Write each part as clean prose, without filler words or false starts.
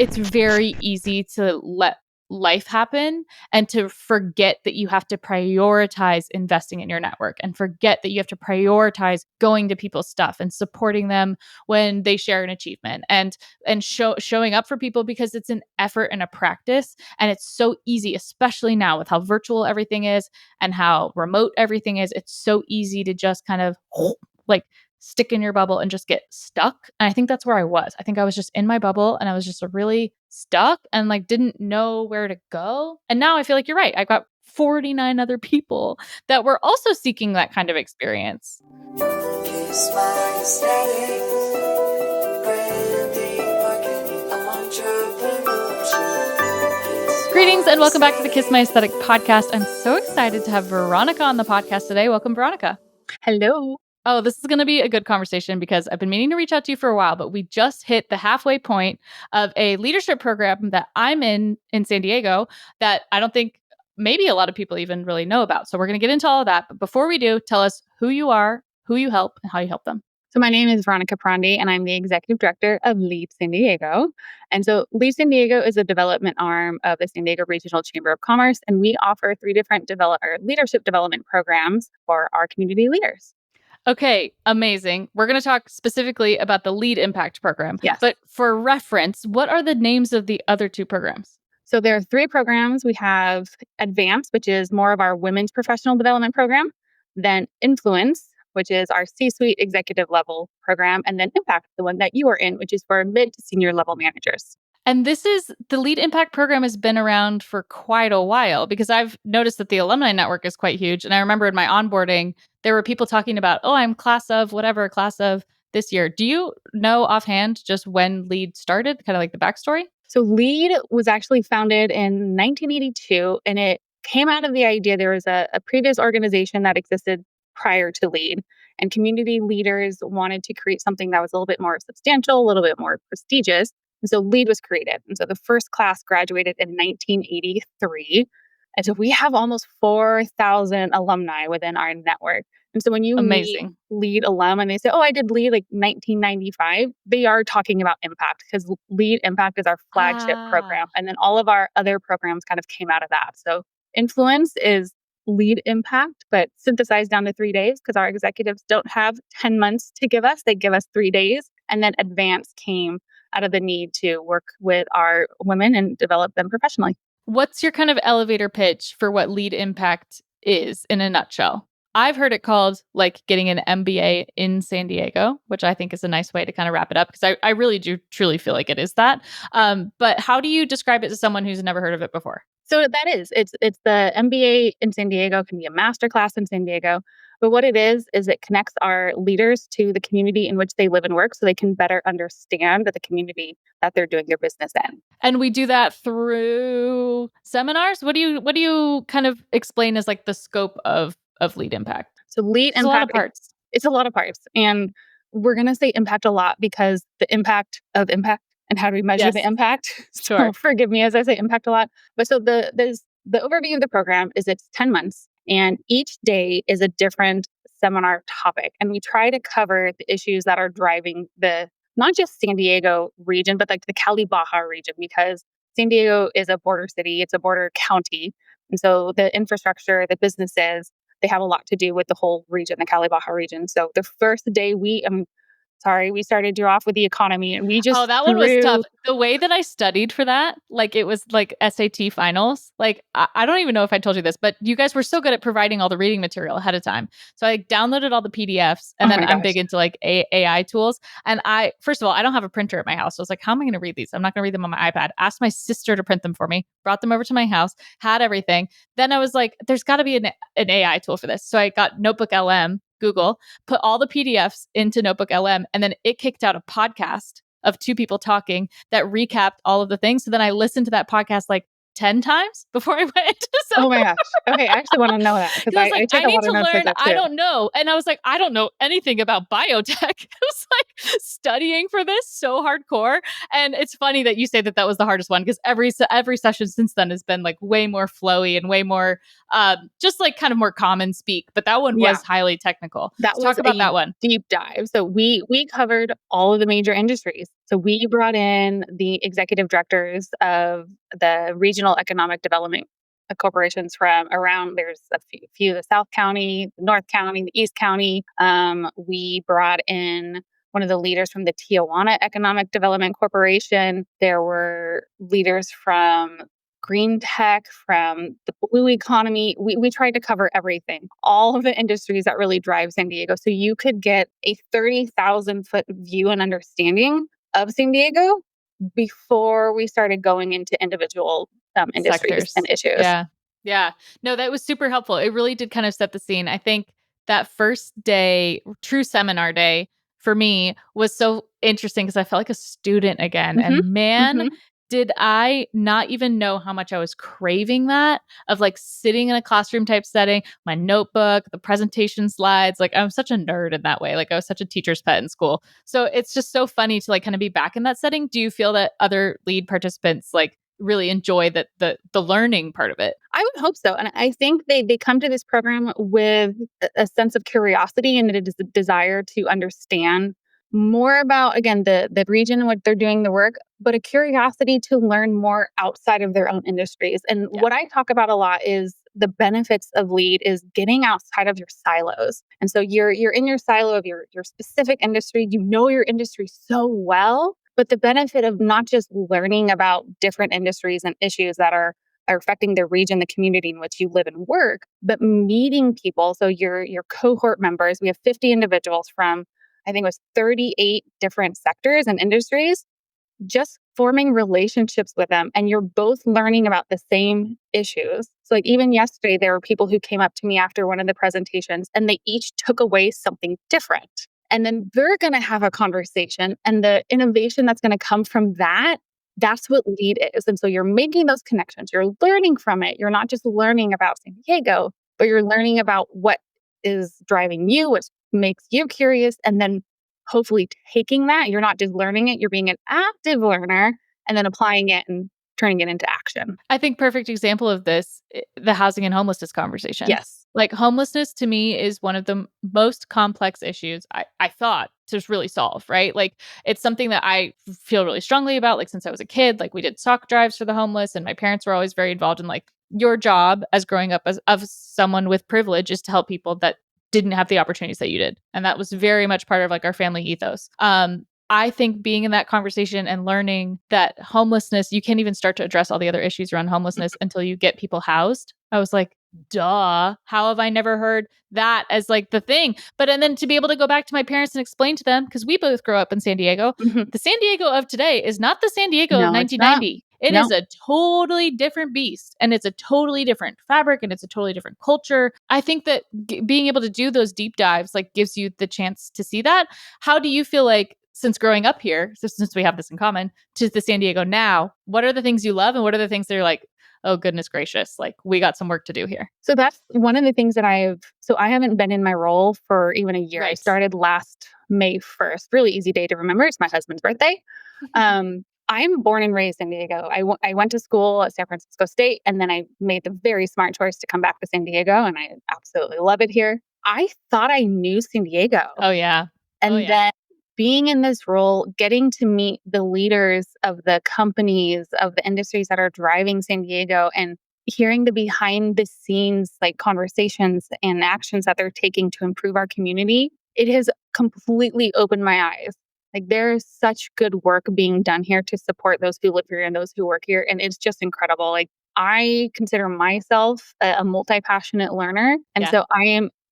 it's very easy to let life happen and to forget that you have to prioritize investing in your network and forget that you have to prioritize going to people's stuff and supporting them when they share an achievement and showing up for people, because it's an effort and a practice, and it's so easy, especially now with how virtual everything is and how remote everything is. It's so easy to just kind of like stick in your bubble and just get stuck. And I think that's where I was. I think I was just in my bubble and I was just really stuck and like didn't know where to go. And now I feel like you're right. I've got 49 other people that were also seeking that kind of experience. Greetings and welcome back to the Kiss My Aesthetic podcast. I'm so excited to have Veronica on the podcast today. Welcome, Veronica. Hello. Oh, this is going to be a good conversation because I've been meaning to reach out to you for a while, but we just hit the halfway point of a leadership program that I'm in San Diego that I don't think maybe a lot of people even really know about. So we're going to get into all of that. But before we do, tell us who you are, who you help, and how you help them. So my name is Veronica Perondi, and I'm the executive director of LEAD San Diego. And so LEAD San Diego is a development arm of the San Diego Regional Chamber of Commerce, and we offer 3 different leadership development programs for our community leaders. Okay, amazing. We're going to talk specifically about the LEAD Impact program. Yes. But for reference, what are the names of the other 2 programs? So there are 3 programs. We have Advance, which is more of our women's professional development program, then Influence, which is our C-suite executive level program, and then Impact, the one that you are in, which is for mid to senior level managers. And the LEAD Impact program has been around for quite a while, because I've noticed that the alumni network is quite huge. And I remember in my onboarding, there were people talking about, oh, I'm class of this year. Do you know offhand just when LEAD started, kind of like the backstory? So LEAD was actually founded in 1982, and it came out of the idea there was a previous organization that existed prior to LEAD, and community leaders wanted to create something that was a little bit more substantial, a little bit more prestigious. And so LEAD was created. And so the first class graduated in 1983. And so we have almost 4,000 alumni within our network. And so when you meet LEAD alum and they say, oh, I did LEAD like 1995, they are talking about Impact, because LEAD Impact is our flagship program. And then all of our other programs kind of came out of that. So Influence is LEAD Impact, but synthesized down to 3 days, because our executives don't have 10 months to give us. They give us 3 days. And then Advance came out of the need to work with our women and develop them professionally. What's your kind of elevator pitch for what LEAD Impact is in a nutshell? I've heard it called like getting an MBA in San Diego, which I think is a nice way to kind of wrap it up, because I really do truly feel like it is that. But how do you describe it to someone who's never heard of it before? So that is, it's the MBA in San Diego, can be a master class in San Diego. But what it is it connects our leaders to the community in which they live and work, so they can better understand the community that they're doing their business in. And we do that through seminars. What do you kind of explain as like the scope of LEAD Impact? So LEAD Impact, a lot of parts. It's a lot of parts. And we're going to say impact a lot because the impact of impact and how do we measure the impact? Sure. So forgive me as I say impact a lot. But so the overview of the program is it's 10 months. And each day is a different seminar topic. And we try to cover the issues that are driving not just San Diego region, but like the Cali Baja region, because San Diego is a border city, it's a border county. And so the infrastructure, the businesses, they have a lot to do with the whole region, the Cali Baja region. So the first day we started you off with the economy, and we just that one was tough. The way that I studied for that, like it was like SAT finals. Like I don't even know if I told you this, but you guys were so good at providing all the reading material ahead of time. So I downloaded all the PDFs, and then I'm big into like AI tools. And first of all, I don't have a printer at my house. So I was like, how am I going to read these? I'm not going to read them on my iPad. Asked my sister to print them for me, brought them over to my house, had everything. Then I was like, there's got to be an AI tool for this. So I got Notebook LM, Google, put all the PDFs into Notebook LM, and then it kicked out a podcast of 2 people talking that recapped all of the things. So then I listened to that podcast like 10 times before I went into Oh my gosh. Okay, I actually want to know that, because I need to learn. I don't know. And I was like, I don't know anything about biotech. I was like studying for this so hardcore. And it's funny that you say that was the hardest one, because every session since then has been like way more flowy and way more just like kind of more common speak. But that one was highly technical. That was talk about that one. Deep dive. So we covered all of the major industries. So we brought in the executive directors of the regional economic development corporations from around. There's a few the South County, the North County, the East County. We brought in one of the leaders from the Tijuana Economic Development Corporation. There were leaders from green tech, from the blue economy. We tried to cover everything, all of the industries that really drive San Diego. So you could get a 30,000-foot view and understanding of San Diego before we started going into individual industries and Sectors. issues. Yeah. Yeah. No, that was super helpful. It really did kind of set the scene. I think that first day, true seminar day for me was so interesting because I felt like a student again. Hmm. And man, Hmm. did I not even know how much I was craving that of like sitting in a classroom type setting, my notebook, the presentation slides. Like I'm such a nerd in that way. Like I was such a teacher's pet in school. So it's just so funny to like kind of be back in that setting. Do you feel that other lead participants like really enjoy the learning part of it? I would hope so. And I think they come to this program with a sense of curiosity and a desire to understand more about, again, the region and what they're doing the work, but a curiosity to learn more outside of their own industries. And Yeah. what I talk about a lot is the benefits of lead is getting outside of your silos. And so you're in your silo of your specific industry. You know your industry so well, but the benefit of not just learning about different industries and issues that are affecting the region, the community in which you live and work, but meeting people. So your cohort members, we have 50 individuals from, I think it was 38 different sectors and industries, just forming relationships with them. And you're both learning about the same issues. So like even yesterday, there were people who came up to me after one of the presentations and they each took away something different. And then they're going to have a conversation and the innovation that's going to come from that, that's what lead is. And so you're making those connections. You're learning from it. You're not just learning about San Diego, but you're learning about what is driving you, what makes you curious, and then hopefully taking that, you're not just learning it, you're being an active learner and then applying it and turning it into action. I think perfect example of this, the housing and homelessness conversation. Yes. Like homelessness to me is one of the most complex issues I thought to really solve, right? Like it's something that I feel really strongly about. Like since I was a kid, like we did sock drives for the homeless and my parents were always very involved in like your job as growing up as of someone with privilege is to help people that didn't have the opportunities that you did. And that was very much part of like our family ethos. I think being in that conversation and learning that homelessness, you can't even start to address all the other issues around homelessness until you get people housed. I was like, duh, how have I never heard that as like the thing? But and then to be able to go back to my parents and explain to them, because we both grew up in San Diego, Mhm. the San Diego of today is not the San Diego of No, it's not. 1990. It is No. a totally different beast and it's a totally different fabric and it's a totally different culture. I think that being able to do those deep dives like gives you the chance to see that. How do you feel like since growing up here, so since we have this in common, to the San Diego now, what are the things you love and what are the things that are like, oh goodness gracious, like we got some work to do here? So that's one of the things that I haven't been in my role for even a year. I Right. started last May 1st. Really easy day to remember. It's my husband's birthday. I'm born and raised in Diego. I went to school at San Francisco State and then I made the very smart choice to come back to San Diego and I absolutely love it here. I thought I knew San Diego. Oh yeah. Oh And yeah. then being in this role, getting to meet the leaders of the companies, of the industries that are driving San Diego and hearing the behind the scenes like conversations and actions that they're taking to improve our community, it has completely opened my eyes. Like there is such good work being done here to support those who live here and those who work here. And it's just incredible. Like I consider myself a multi-passionate learner. And Yeah. so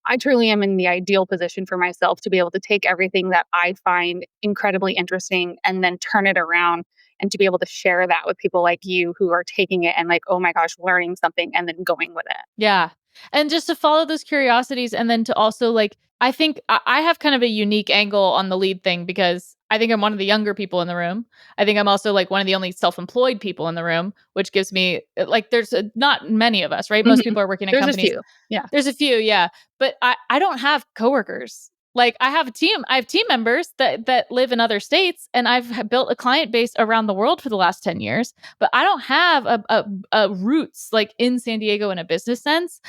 I truly am in the ideal position for myself to be able to take everything that I find incredibly interesting and then turn it around and to be able to share that with people like you who are taking it and like, oh my gosh, learning something and then going with it. Yeah. And just to follow those curiosities and then to also like, I think I have kind of a unique angle on the lead thing because I think I'm one of the younger people in the room. I think I'm also like one of the only self employed people in the room, which gives me like, there's not many of us, right? Most Mhm. people are working in There's a companies. few. Yeah. There's a few, yeah. But I don't have coworkers. Like I have team members that live in other states, and I've built a client base around the world for the last 10 years, but I don't have a roots like in San Diego in a business sense,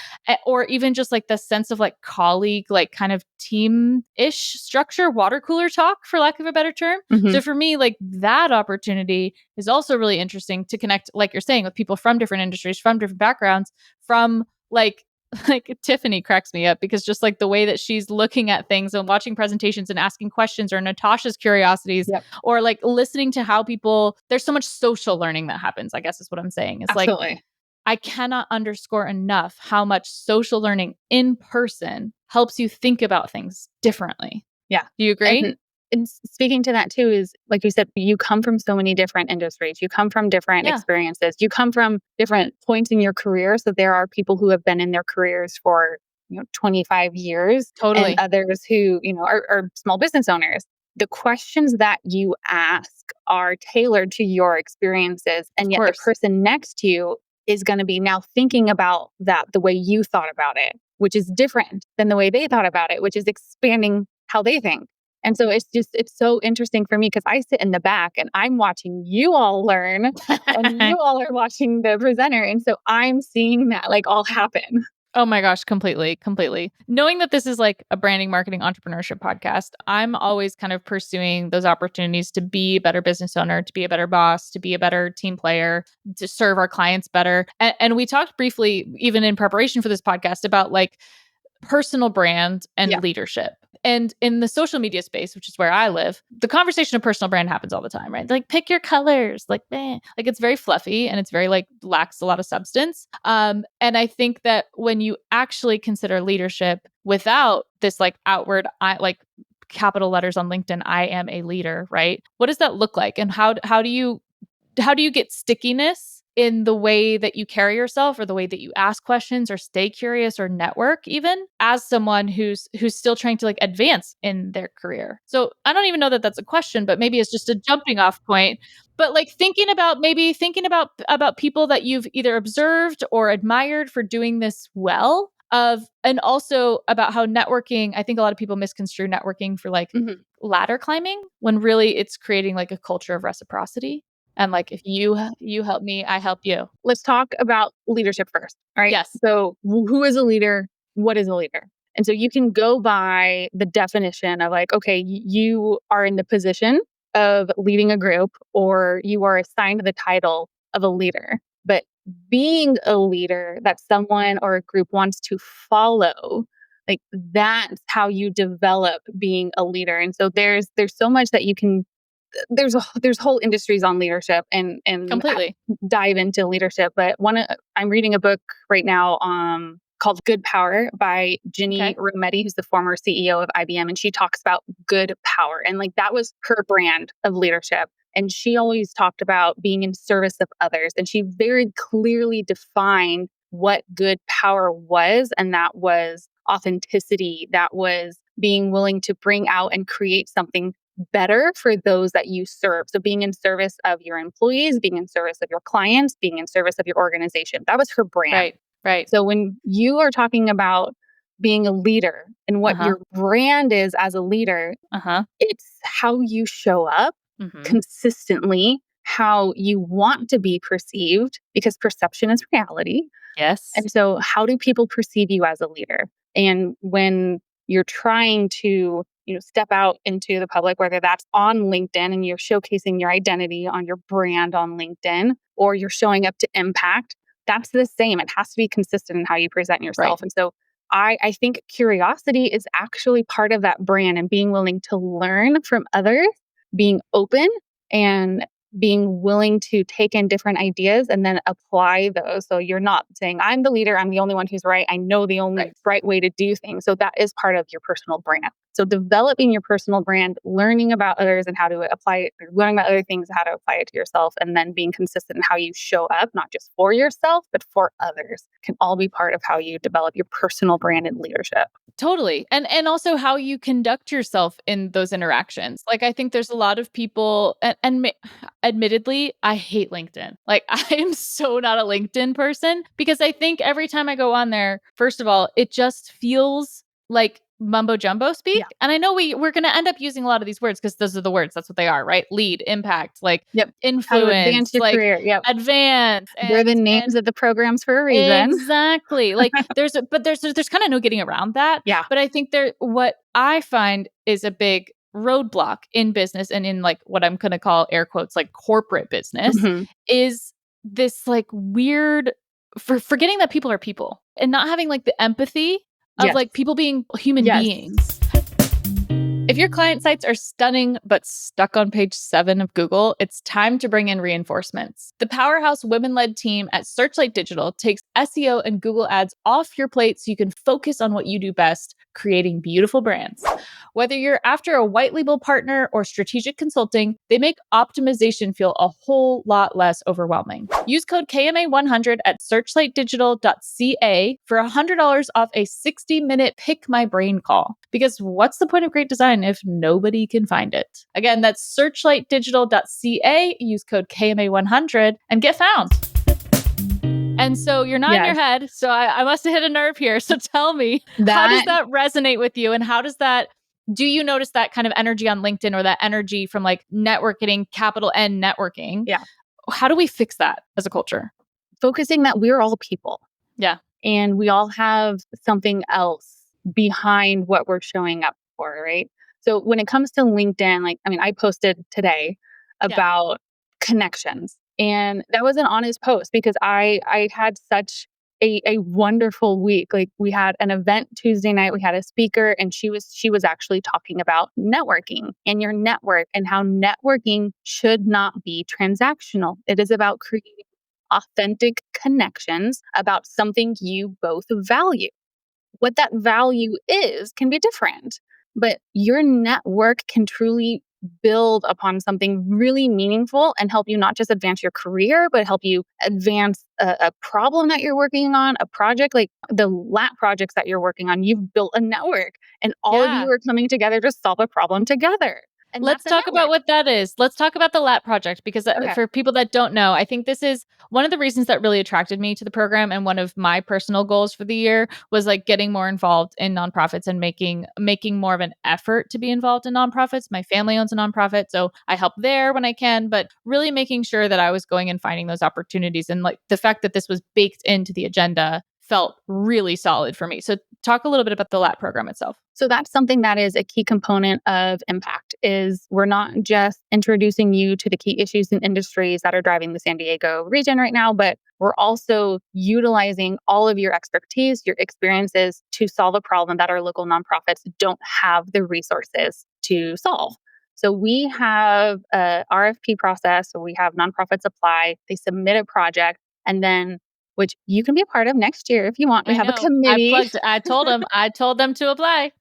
or even just like the sense of like colleague, like kind of team-ish structure, water cooler talk, for lack of a better term. Hmm. So for me, like that opportunity is also really interesting to connect, like you're saying, with people from different industries, from different backgrounds, from like Tiffany cracks me up because just like the way that she's looking at things and watching presentations and asking questions, or Natasha's curiosities, Yep. or like listening to how people, there's so much social learning that happens, I guess is what I'm saying. It's like, Absolutely. I cannot underscore enough how much social learning in person helps you think about things differently. Yeah. Do you agree? And speaking to that too is like you said, you come from so many different industries. You come from different Yeah, experiences. You come from different points in your career. So there are people who have been in their careers for 25 years, and totally. others who are small business owners. The questions that you ask are tailored to your experiences, Of and yet the course. person next to you is going to be now thinking about that the way you thought about it, which is different than the way they thought about it, which is expanding how they think. And so it's so interesting for me because I sit in the back and I'm watching you all learn, and you all are watching the presenter. And so I'm seeing that like all happen. Oh my gosh, completely, completely. Knowing that this is like a branding, marketing, entrepreneurship podcast, I'm always kind of pursuing those opportunities to be a better business owner, to be a better boss, to be a better team player, to serve our clients better. And we talked briefly, even in preparation for this podcast, about like personal brand and Yeah. leadership. And in the social media space, which is where I live, the conversation of personal brand happens all the time, right? Like pick your colors, like like it's very fluffy and it's very like lacks a lot of substance. And I think that when you actually consider leadership without this like outward, I like capital letters on LinkedIn, I am a leader, right? What does that look like? And how do you get stickiness in the way that you carry yourself, or the way that you ask questions or stay curious or network, even as someone who's still trying to like advance in their career? So I don't even know that that's a question, but maybe it's just a jumping off point. But like thinking about people that you've either observed or admired for doing this well, of and also about how networking, I think a lot of people misconstrue networking for like Mhm. ladder climbing, when really it's creating like a culture of reciprocity. And like, if you help me, I help you. Let's talk about leadership first. All right. Yes. So, who is a leader? What is a leader? And so you can go by the definition of like, okay, you are in the position of leading a group, or you are assigned the title of a leader. But being a leader that someone or a group wants to follow, like that's how you develop being a leader. And so there's so much that you can there's whole industries on leadership and Completely. dive into leadership. But I'm reading a book right now called Good Power by Ginny Okay. Rometty, who's the former CEO of IBM, and she talks about good power, and like that was her brand of leadership. And she always talked about being in service of others, and she very clearly defined what good power was, and that was authenticity, that was being willing to bring out and create something better for those that you serve. So being in service of your employees, being in service of your clients, being in service of your organization. That was her brand. Right. Right. So when you are talking about being a leader and what Uh-huh. your brand is as a leader, Uh-huh. it's how you show up Mhm. consistently, how you want to be perceived, because perception is reality. Yes. And so, how do people perceive you as a leader? And when you're trying to, step out into the public, whether that's on LinkedIn and you're showcasing your identity on your brand on LinkedIn, or you're showing up to impact, that's the same. It has to be consistent in how you present Right. yourself. And so, I think curiosity is actually part of that brand, and being willing to learn from others, being open, and being willing to take in different ideas and then apply those. So you're not saying, I'm the leader, I'm the only one who's right, I know the only Right. right way to do things. So that is part of your personal brand. So developing your personal brand, learning about others and how to apply it, learning about other things, how to apply it to yourself, and then being consistent in how you show up, not just for yourself, but for others, can all be part of how you develop your personal brand and leadership. Totally. And also how you conduct yourself in those interactions. Like I think there's a lot of people, admittedly, I hate LinkedIn. Like I am so not a LinkedIn person, because I think every time I go on there, first of all, it just feels like mumbo jumbo speak. Yeah. And I know we're going to end up using a lot of these words because those are the words. That's what they are, right? Lead, impact, like Yep. How to advance influence, your like career. Yep. advance They're the names and of the programs for a reason. exactly. Like there's kind of no getting around that. Yeah. But I think what I find is a big roadblock in business and in like what I'm going to call air quotes like corporate business Mhm. is this like weird for forgetting that people are people and not having like the empathy of Yes. like people being human Yes. beings. If your client sites are stunning but stuck on page 7 of Google, it's time to bring in reinforcements. The powerhouse women led team at Searchlight Digital takes SEO and Google ads off your plate so you can focus on what you do best, creating beautiful brands. Whether you're after a white label partner or strategic consulting, they make optimization feel a whole lot less overwhelming. Use code KMA100 at searchlightdigital.ca for $100 off a 60-minute Pick My Brain call. Because what's the point of great design if nobody can find it? Again, that's searchlightdigital.ca. Use code KMA100 and get found. And so you're nodding your Yes. head. So I must have hit a nerve here. So tell me, how does That that resonate with you? And how does that, do you notice that kind of energy on LinkedIn or that energy from like networking, capital N networking? Yeah. How do we fix that as a culture? Focusing that we're all people Yeah. and we all have something else behind what we're showing up for, right? So when it comes to LinkedIn, like, I mean, I posted today Yeah. about connections and that was an honest post because I had such a wonderful week. Like we had an event Tuesday night, we had a speaker and she was actually talking about networking and your network and how networking should not be transactional. It is about creating authentic connections about something you both value. What that value is can be different, but your network can truly build upon something really meaningful and help you not just advance your career, but help you advance a problem that you're working on, a project like the lab projects that you're working on. You've built a network and all of you Yeah. are coming together to solve a problem together. And Let's that's a talk about network. what that is. Let's talk about the LAT project because Okay. for people that don't know, I think this is one of the reasons that really attracted me to the program and one of my personal goals for the year was like getting more involved in nonprofits and making more of an effort to be involved in nonprofits. My family owns a nonprofit, so I help there when I can, but really making sure that I was going and finding those opportunities and like the fact that this was baked into the agenda felt really solid for me. So talk a little bit about the LAT program itself. So that's something that is a key component of impact is we're not just introducing you to the key issues and industries that are driving the San Diego region right now, but we're also utilizing all of your expertise, your experiences to solve a problem that our local nonprofits don't have the resources to solve. So we have a RFP process, so we have nonprofits apply, they submit a project, and then which you can be a part of next year if you want. We I have a know. I committee. plugged. I told them to apply.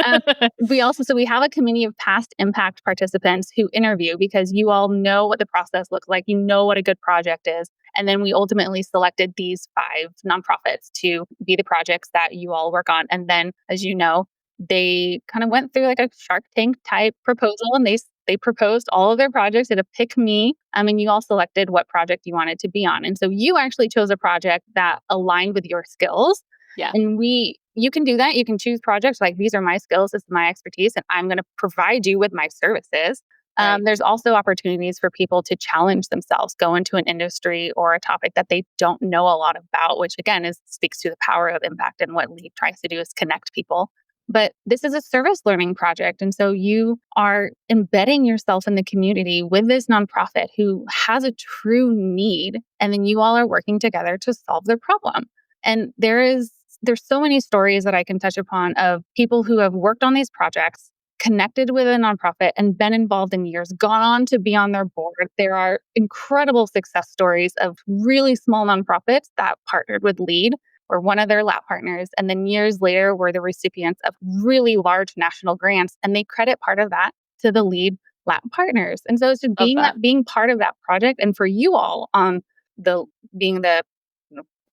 Um, we have a committee of past impact participants who interview because you all know what the process looks like. You know what a good project is. And then we ultimately selected these 5 nonprofits to be the projects that you all work on. And then, as you know, they kind of went through like a Shark Tank type proposal and they proposed all of their projects at a pick me. And you all selected what project you wanted to be on. And so you actually chose a project that aligned with your skills. Yeah. And you can do that. You can choose projects like these are my skills, this is my expertise, and I'm going to provide you with my services. Right. There's also opportunities for people to challenge themselves, go into an industry or a topic that they don't know a lot about, which again speaks to the power of impact and what LEAD tries to do is connect people. But this is a service learning project. And so you are embedding yourself in the community with this nonprofit who has a true need. And then you all are working together to solve their problem. And there's so many stories that I can touch upon of people who have worked on these projects, connected with a nonprofit and been involved in years, gone on to be on their board. There are incredible success stories of really small nonprofits that partnered with LEAD or one of their lab partners, and then years later were the recipients of really large national grants, and they credit part of that to the LEAD lab partners. And so it's just Love that. being part of that project, and for you all on the being the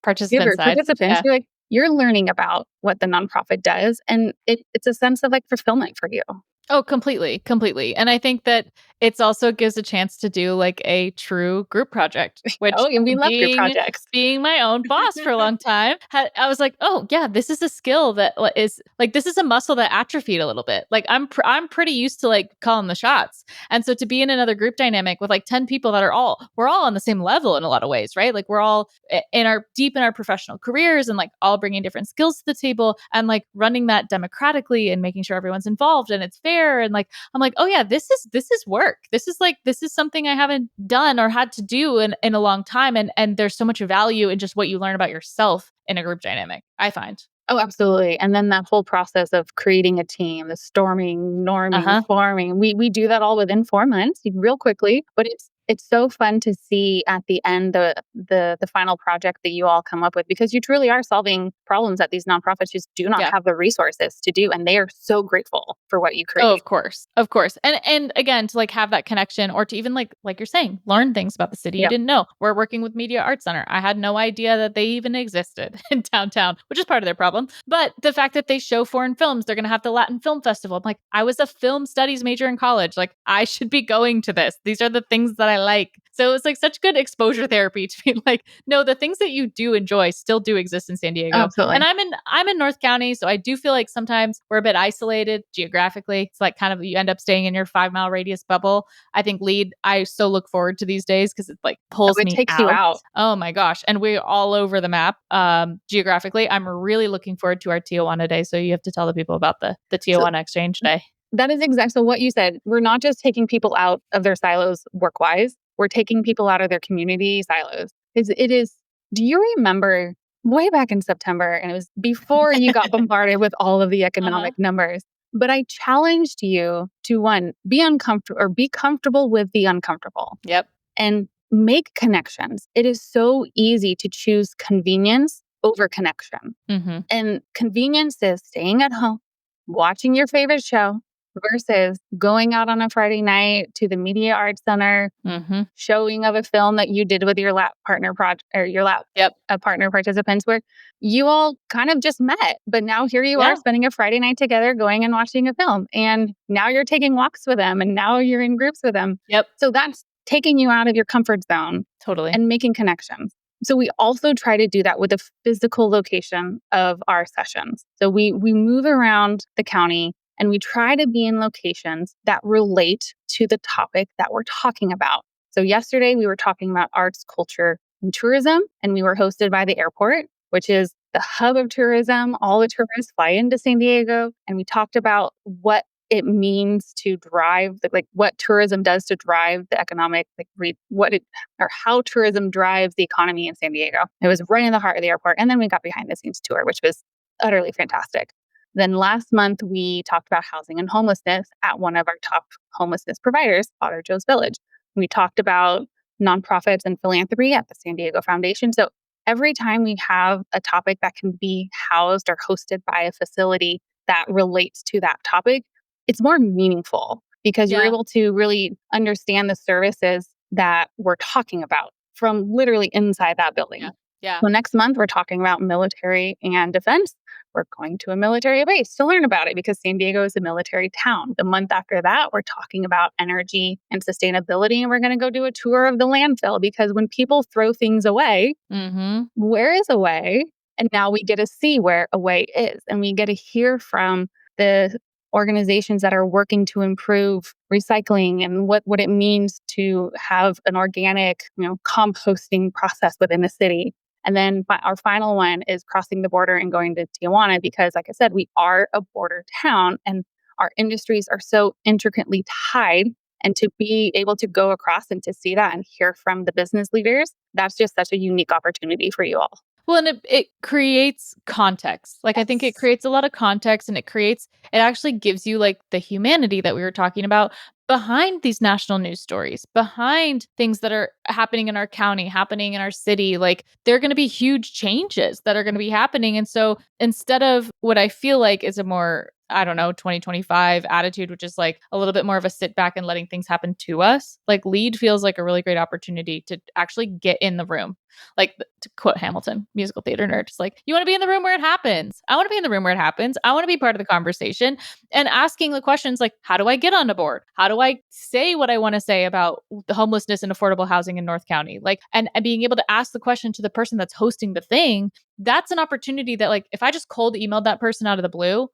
Participant side. participants, Yeah. you're learning about what the nonprofit does, and it's a sense of like fulfillment for you. Oh, completely, completely. And I think that it's also gives a chance to do like a true group project, which Oh, and we love group being projects. being my own boss for a long time, I was like, oh yeah, this is a skill that is like this is a muscle that atrophied a little bit. Like I'm pretty used to like calling the shots, and so to be in another group dynamic with like 10 people that are we're all on the same level in a lot of ways, right? Like we're all in our deep in our professional careers and like all bringing different skills to the table and like running that democratically and making sure everyone's involved and it's fair and like I'm like, oh yeah, this is work. This is something I haven't done or had to do in a long time. And there's so much value in just what you learn about yourself in a group dynamic, I find. Oh, absolutely. And then that whole process of creating a team, the storming, norming, Uh-huh. forming, we do that all within 4 months, real quickly. But it's so fun to see at the end the final project that you all come up with, because you truly are solving problems that these nonprofits just do not Yeah. have the resources to do, and they are so grateful for what you Oh, create. of course. Of course. And again, to like have that connection or to even like you're saying, learn things about the city you Yep. didn't know. We're working with Media Arts Center. I had no idea that they even existed in downtown, which is part of their problem. But the fact that they show foreign films, they're going to have the Latin Film Festival. I'm like, I was a film studies major in college. Like, I should be going to this. These are the things that I like. So it's like such good exposure therapy to be like, no, the things that you do enjoy still do exist in San Diego. And Absolutely. I'm in North County, so I do feel like sometimes we're a bit isolated geographically. It's like kind of you end up staying in your 5 mile radius bubble. I think lead I so look forward to these days because it like Oh, pulls it me takes you out. out. Oh my gosh. And we're all over the map geographically. I'm really looking forward to our Tijuana day. So you have to tell the people about the So Tijuana Exchange Day. that is exactly so what you said. We're not just taking people out of their silos work wise, we're taking people out of their community silos. It is, do you remember way back in September, and it was before you got bombarded with all of the Uh-huh. economic numbers, but I challenged you to one, be uncomfortable or be comfortable with the uncomfortable Yep. and make connections. It is so easy to choose convenience over connection. Mm-hmm. And convenience is staying at home, watching your favorite show versus going out on a Friday night to the Media Arts Center, Mm-hmm. showing of a film that you did with your lap partner project or your lap Yep. partner participants where you all kind of just met, but now here you are Yeah. spending a Friday night together going and watching a film. And now you're taking walks with them and now you're in groups with them. Yep. So that's taking you out of your comfort zone Totally. and making connections. So we also try to do that with the physical location of our sessions. So we move around the county and we try to be in locations that relate to the topic that we're talking about. So yesterday we were talking about arts, culture, and tourism, and we were hosted by the airport, which is the hub of tourism. All the tourists fly into San Diego, and we talked about what it means to drive, like what tourism does to drive the economic, like what it or how tourism drives the economy in San Diego. It was right in the heart of the airport. And then we got behind the scenes tour, which was utterly fantastic. Then last month, we talked about housing and homelessness at one of our top homelessness providers, Father Joe's Village. We talked about nonprofits and philanthropy at the San Diego Foundation. So every time we have a topic that can be housed or hosted by a facility that relates to that topic, it's more meaningful because you're Yeah. able to really understand the services that we're talking about from literally inside that Yeah. building. Yeah. So next month, we're talking about military and defense. We're going to a military base to learn about it because San Diego is a military town. The month after that, we're talking about energy and sustainability. And we're going to go do a tour of the landfill because when people throw things away, Mm-hmm. where is away? And now we get to see where away is. And we get to hear from the organizations that are working to improve recycling and what it means to have an organic, composting process within the city. And then our final one is crossing the border and going to Tijuana because, like I said, we are a border town and our industries are so intricately tied. And to be able to go across and to see that and hear from the business leaders, that's just such a unique opportunity for you all. Well, and it creates context. Like, I think it Yes. creates a lot of context and it actually gives you like the humanity that we were talking about behind these national news stories, behind things that are happening in our county, happening in our city. Like, there are going to be huge changes that are going to be happening. And so instead of what I feel like is a more I don't know, 2025 attitude, which is like a little bit more of a sit back and letting things happen to us. Like lead feels like a really great opportunity to actually get in the room. Like to quote Hamilton, musical theater nerd, it's like, you want to be in the room where it happens. I want to be in the room where it happens. I want to be part of the conversation and asking the questions like, how do I get on a board? How do I say what I want to say about the homelessness and affordable housing in North County? Like, and being able to ask the question to the person that's hosting the thing, that's an opportunity that like, if I just cold emailed that person out of the blue,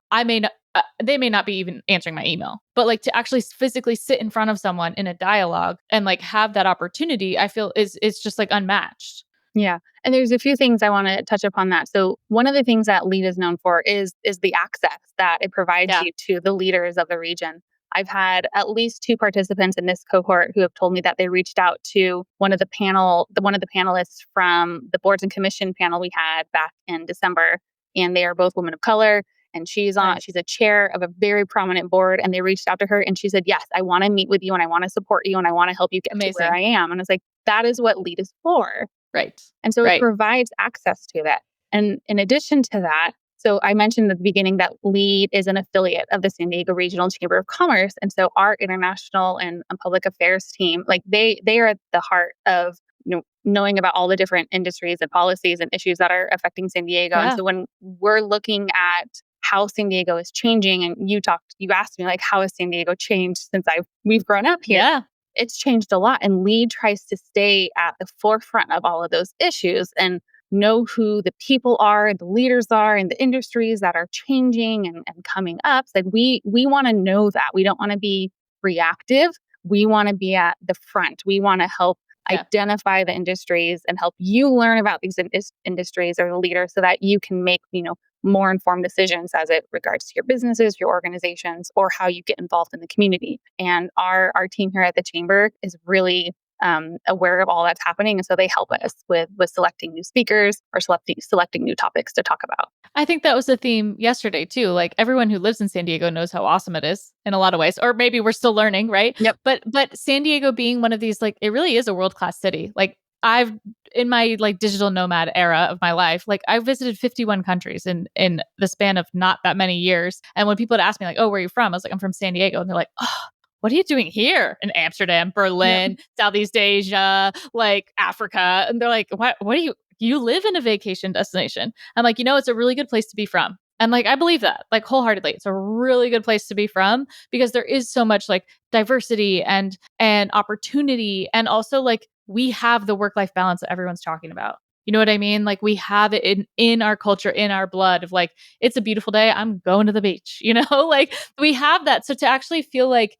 they may not be even answering my email, but like to actually physically sit in front of someone in a dialogue and like have that opportunity, I feel is just like unmatched. Yeah. And there's a few things I want to touch upon that. So one of the things that LEAD is known for is the access that it provides Yeah. you to the leaders of the region. I've had at least two participants in this cohort who have told me that they reached out to one of the panelists from the boards and commission panel we had back in December, and they are both women of color. And Nice. she's a chair of a very prominent board, and they reached out to her and she said, "Yes, I want to meet with you and I want to support you and I want to help you get to where Amazing. I am." And I was like, that is what LEAD is for. Right. And so it Right. provides access to that. And in addition to that, so I mentioned at the beginning that LEAD is an affiliate of the San Diego Regional Chamber of Commerce. And so our international and public affairs team, like they are at the heart of knowing about all the different industries and policies and issues that are affecting San Diego. And Yeah. so when we're looking at how San Diego is changing, and you asked me like, how has San Diego changed since we've grown up here? Yeah. It's changed a lot. And LEAD tries to stay at the forefront of all of those issues and know who the people are, the leaders are, and the industries that are changing and coming up. So we want to know that. We don't want to be reactive. We want to be at the front. We want to help Yeah. identify the industries and help you learn about these industries or the leaders so that you can make, more informed decisions as it regards to your businesses, your organizations, or how you get involved in the community. And our team here at the chamber is really aware of all that's happening, and so they help us with selecting new speakers or selecting new topics to talk about. I think that was the theme yesterday too. Like everyone who lives in San Diego knows how awesome it is in a lot of ways, or maybe we're still learning, right? Yep. But San Diego being one of these, like it really is a world class city. Like I've in my like digital nomad era of my life, like I visited 51 countries in the span of not that many years. And when people would ask me like, "Oh, where are you from?" I was like, "I'm from San Diego," and they're like, "Oh." What are you doing here in Amsterdam, Yep. Berlin, Southeast Asia, like Africa? And they're like, what do you live in a vacation destination? I'm like, it's a really good place to be from. And like, I believe that like wholeheartedly. It's a really good place to be from because there is so much like diversity and opportunity. And also like we have the work-life balance that everyone's talking about. You know what I mean? Like we have it in our culture, in our blood of like, it's a beautiful day. I'm going to the beach, like we have that. So to actually feel like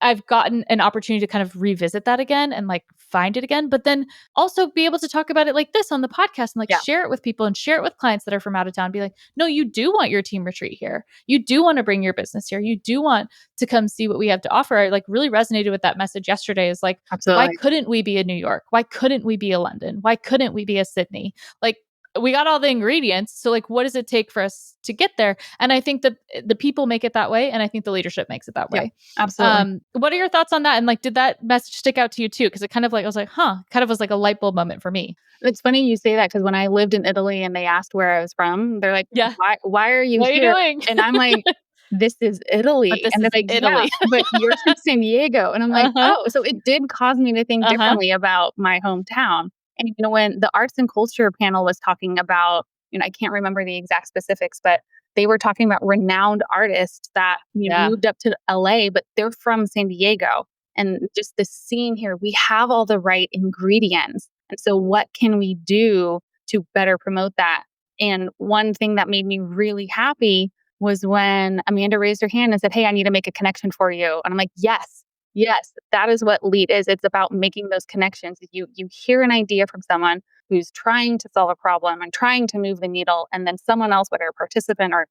I've gotten an opportunity to kind of revisit that again and like find it again, but then also be able to talk about it like this on the podcast and like Yeah. share it with people and share it with clients that are from out of town. Be like, no, you do want your team retreat here. You do want to bring your business here. You do want to come see what we have to offer. I like really resonated with that message yesterday is like, why Absolutely. couldn't we be a New York? Why couldn't we be a London? Why couldn't we be a Sydney? Like, we got all the ingredients. So, like, what does it take for us to get there? And I think that the people make it that way. And I think the leadership makes it that Yep. way. Absolutely. What are your thoughts on that? And like, did that message stick out to you too? Because it kind of like, I was like, kind of was like a light bulb moment for me. It's funny you say that because when I lived in Italy and they asked where I was from, they're like, Yeah. why are you What are you here?" doing? And I'm like, "This is But Italy." this And they're is like, "Yeah, Italy. but you're from San Diego." And I'm like, Uh huh. "Oh." So it did cause me to think Uh huh. differently about my hometown. And when the arts and culture panel was talking about, I can't remember the exact specifics, but they were talking about renowned artists that Yeah. moved up to LA, but they're from San Diego. And just the scene here, we have all the right ingredients. And so, what can we do to better promote that? And one thing that made me really happy was when Amanda raised her hand and said, "Hey, I need to make a connection for you." And I'm like, "Yes, yes, that is what LEAD is. It's about making those connections. You hear an idea from someone who's trying to solve a problem and trying to move the needle, and then someone else, whether a participant or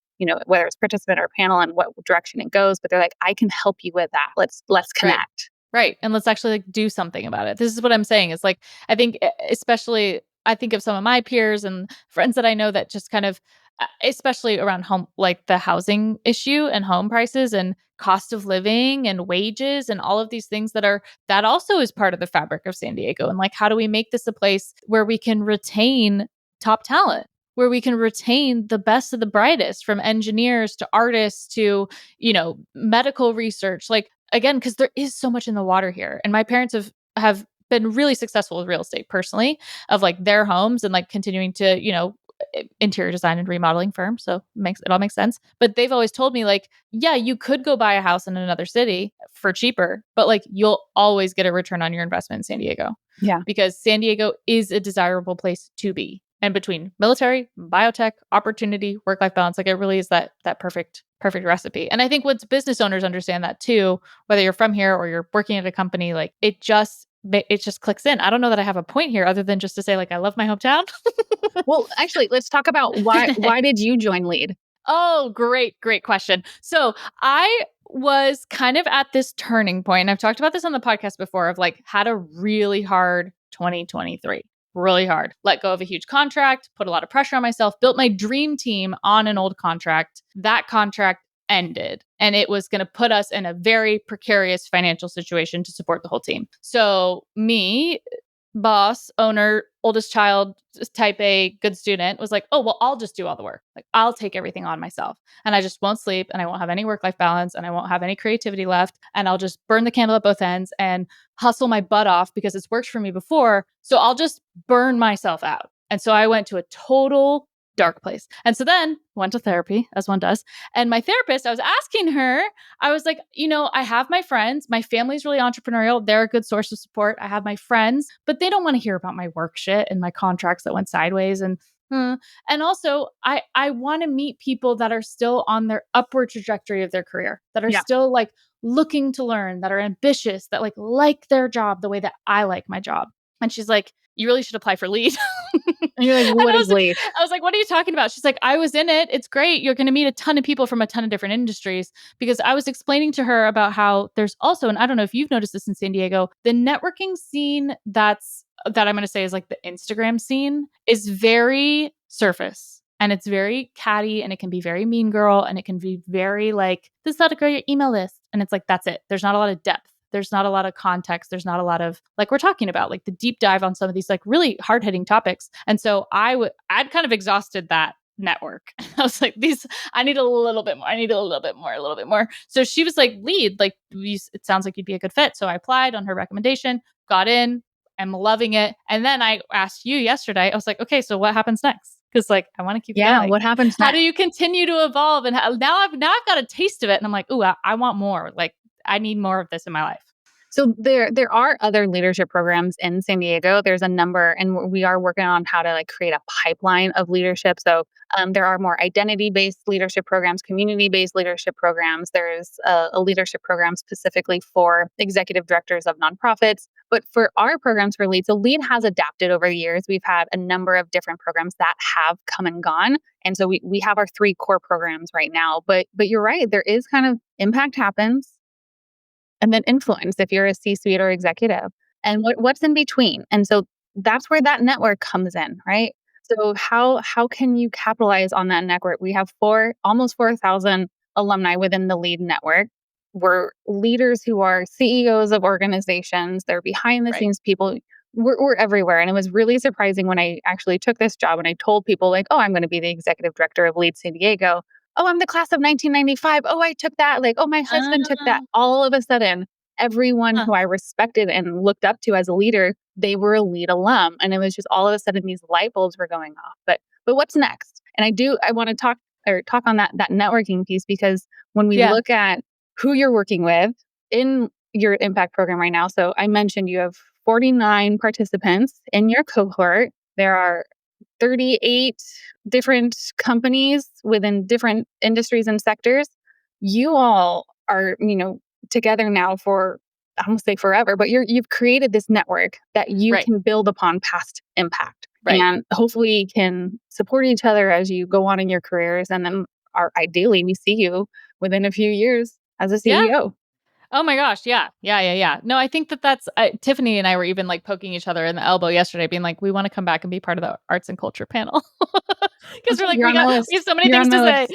whether it's participant or panel and what direction it goes, but they're like, I can help you with that. Let's Right. connect." Right. And let's actually like do something about it. This is what I'm saying. It's like, I think, especially, I think of some of my peers and friends that I know that just kind of, especially around home, like the housing issue and home prices and cost of living and wages and all of these things that also is part of the fabric of San Diego. And like, how do we make this a place where we can retain top talent? where we can retain the best of the brightest, from engineers to artists to, medical research. Like, again, because there is so much in the water here. And my parents have been really successful with real estate personally, of like their homes and like continuing to, interior design and remodeling firm. So it all makes sense. But they've always told me, like, yeah, you could go buy a house in another city for cheaper, but like you'll always get a return on your investment in San Diego, Yeah. because San Diego is a desirable place to be. And between military, biotech, opportunity, work-life balance, like it really is that perfect recipe. And I think once business owners understand that too, whether you're from here or you're working at a company, like it just clicks in. I don't know that I have a point here other than just to say, like, I love my hometown. Well, actually, let's talk about why did you join Lead? Oh, great question. So I was kind of at this turning point. And I've talked about this on the podcast before, of like had a really hard 2023, really hard. Let go of a huge contract, put a lot of pressure on myself, built my dream team on an old contract. That contract ended, and it was going to put us in a very precarious financial situation to support the whole team. So me, boss, owner, oldest child, type A, good student, was like, oh, well, I'll just do all the work. Like, I'll take everything on myself, and I just won't sleep, and I won't have any work life balance, and I won't have any creativity left. And I'll just burn the candle at both ends and hustle my butt off because it's worked for me before. So I'll just burn myself out. And so I went to a total dark place. And so then went to therapy, as one does. And my therapist, I was asking her, I was like, I have my friends. My family's really entrepreneurial. They're a good source of support. I have my friends, but they don't want to hear about my work shit and my contracts that went sideways. And also, I want to meet people that are still on their upward trajectory of their career, that are Yeah. still like looking to learn, that are ambitious, that like their job the way that I like my job. And she's like, you really should apply for Lead. And you're like, what is Lead? I was like, what are you talking about? She's like, I was in it. It's great. You're going to meet a ton of people from a ton of different industries. Because I was explaining to her about how there's also, and I don't know if you've noticed this in San Diego, the networking scene that I'm going to say is like the Instagram scene is very surface. And it's very catty, and it can be very mean girl, and it can be very like, this is how to grow your email list. And it's like, that's it. There's not a lot of depth. There's not a lot of context. There's not a lot of, like we're talking about, like the deep dive on some of these like really hard hitting topics. And so I'd kind of exhausted that network. I was like, I need a little bit more. I need a little bit more, a little bit more. So she was like, Lead, like, it sounds like you'd be a good fit. So I applied on her recommendation, got in, I'm loving it. And then I asked you yesterday, I was like, okay, so what happens next? Because like, I want to keep going. What happens How next? do you continue to evolve? And now I've got a taste of it. And I'm like, ooh, I want more. Like, I need more of this in my life. So there are other leadership programs in San Diego. There's a number, and we are working on how to like create a pipeline of leadership. So there are more identity-based leadership programs, community-based leadership programs. There's a leadership program specifically for executive directors of nonprofits. But for our programs for Lead, so Lead has adapted over the years. We've had a number of different programs that have come and gone. And so we have our 3 core programs right now. But you're right, there is kind of impact happens, and then influence if you're a C-suite or executive, and what's in between. And so that's where that network comes in, right? So how can you capitalize on that network? We have almost 4,000 alumni within the Lead network. We're leaders who are CEOs of organizations. They're behind the scenes people. We're everywhere. And it was really surprising when I actually took this job and I told people like, oh, I'm going to be the executive director of Lead San Diego. Oh, I'm the class of 1995. Oh, I took that. Like, oh, my husband took that. All of a sudden, everyone who I respected and looked up to as a leader, they were a Lead alum. And it was just all of a sudden these light bulbs were going off. But what's next? And I want to talk on that networking piece, because when we look at who you're working with in your impact program right now. So I mentioned you have 49 participants in your cohort. There are 38 different companies within different industries and sectors. You all are, together now for, I won't say forever, but you've created this network that you can build upon past impact. And hopefully can support each other as you go on in your careers. And then ideally we see you within a few years as a CEO. Oh my gosh. Yeah. No, I think that's Tiffany and I were even like poking each other in the elbow yesterday, being like, we want to come back and be part of the arts and culture panel. Because we're like, we have so many things to say.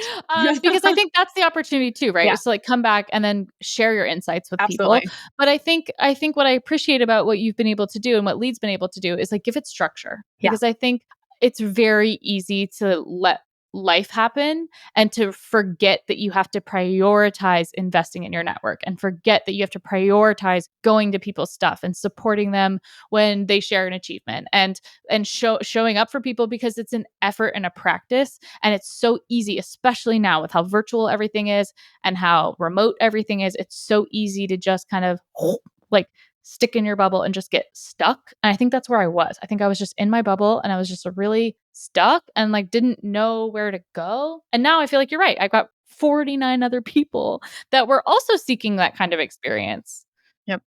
Because I think that's the opportunity too, right? Is to like come back and then share your insights with people. But I think what I appreciate about what you've been able to do and what Lead's been able to do is like give it structure. Because I think it's very easy to let life happen and to forget that you have to prioritize investing in your network and forget that you have to prioritize going to people's stuff and supporting them when they share an achievement and showing up for people because it's an effort and a practice, and it's so easy, especially now with how virtual everything is and how remote everything is. It's so easy to just kind of like stick in your bubble and just get stuck. And I think that's where I was. I think I was just in my bubble and I was just really stuck and like didn't know where to go. And now I feel like you're right. I've got 49 other people that were also seeking that kind of experience. Yep.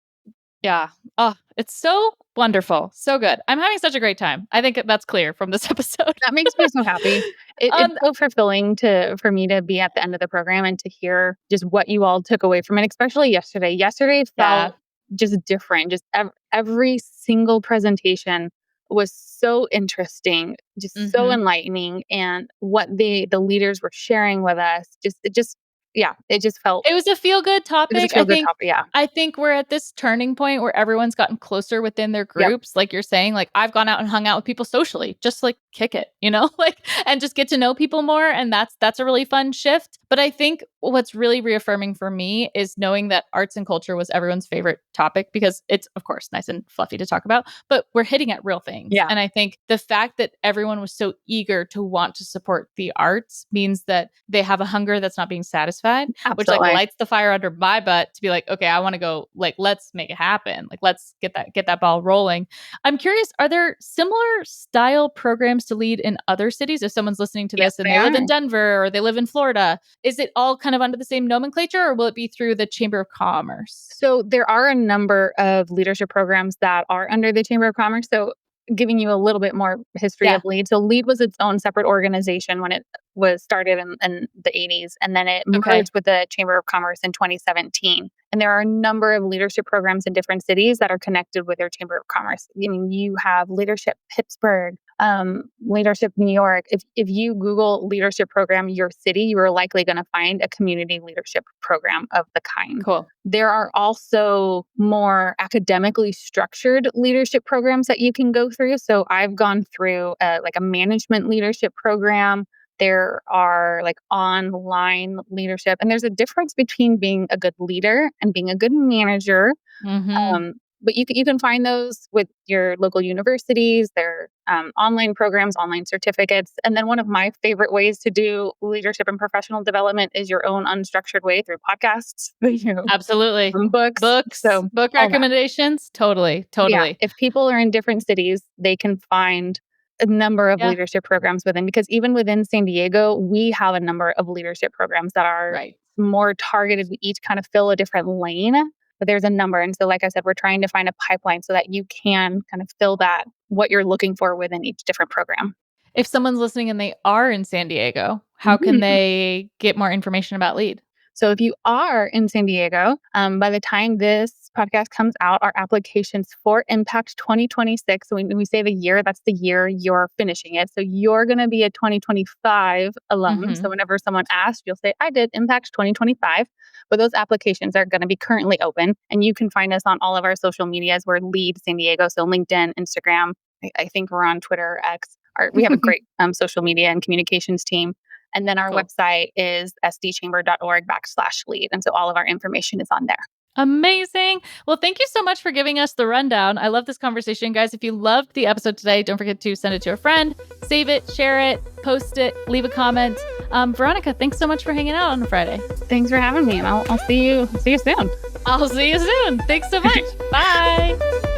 Yeah. Oh, it's so wonderful. So good. I'm having such a great time. I think that's clear from this episode. That makes me so happy. It's um, so fulfilling for me to be at the end of the program and to hear just what you all took away from it, especially yesterday. Yesterday yeah. felt just different. Just every single presentation was so interesting, just so Hmm. enlightening, and what the leaders were sharing with us, it just felt It was a feel-good it was a topic. feel good topic. Yeah. I think we're at this turning point where everyone's gotten closer within their Yep. groups. Like you're saying, like I've gone out and hung out with people socially, just like kick it, like and just get to know people more. And that's a really fun shift. But I think what's really reaffirming for me is knowing that arts and culture was everyone's favorite topic because it's of course nice and fluffy to talk about, but we're hitting at real things. Yeah. And I think the fact that everyone was so eager to want to support the arts means that they have a hunger that's not being satisfied, which like Absolutely. lights the fire under my butt to be like, okay, I want to go, like, let's make it happen. Like, let's get that ball rolling. I'm curious, are there similar style programs to lead in other cities? If someone's listening to Yes, this and they they live are. in Denver or they live in Florida, is it all kind of under the same nomenclature or will it be through the Chamber of Commerce? So there are a number of leadership programs that are under the Chamber of Commerce. So giving you a little bit more history Yeah. of LEAD. So LEAD was its own separate organization when it was started in the 80s, and then it Okay. merged with the Chamber of Commerce in 2017. And there are a number of leadership programs in different cities that are connected with their Chamber of Commerce. I mean, you have Leadership Pittsburgh, Leadership New York. If you Google leadership program your city, you are likely going to find a community leadership program of the kind. Cool. There are also more academically structured leadership programs that you can go through. So I've gone through like a management leadership program. There are like online leadership, and there's a difference between being a good leader and being a good manager. Mm-hmm. But you can find those with your local universities, their online programs, online certificates. And then one of my favorite ways to do leadership and professional development is your own unstructured way through podcasts, Absolutely. books. Books, So book all that. recommendations. Totally. Yeah. Totally. If people are in different cities, they can find a number of Yeah. leadership programs within, because even within San Diego, we have a number of leadership programs that are Right. more targeted. We each kind of fill a different lane, but there's a number. And so, like I said, we're trying to find a pipeline so that you can kind of fill that, what you're looking for within each different program. If someone's listening and they are in San Diego, how can they get more information about LEAD? So if you are in San Diego, by the time this podcast comes out, our applications for Impact 2026, so when we say the year, that's the year you're finishing it. So you're going to be a 2025 alum. So Mhm. whenever someone asks, you'll say, I did Impact 2025. But those applications are going to be currently open. And you can find us on all of our social medias. We're Lead San Diego. So LinkedIn, Instagram. I think we're on Twitter, X. We have a great social media and communications team. And then our Cool. website is sdchamber.org/lead. And so all of our information is on there. Amazing. Well, thank you so much for giving us the rundown. I love this conversation, guys. If you loved the episode today, don't forget to send it to a friend, save it, share it, post it, leave a comment. Veronica, thanks so much for hanging out on a Friday. Thanks for having me, and I'll see you soon. I'll see you soon. Thanks so much. Bye.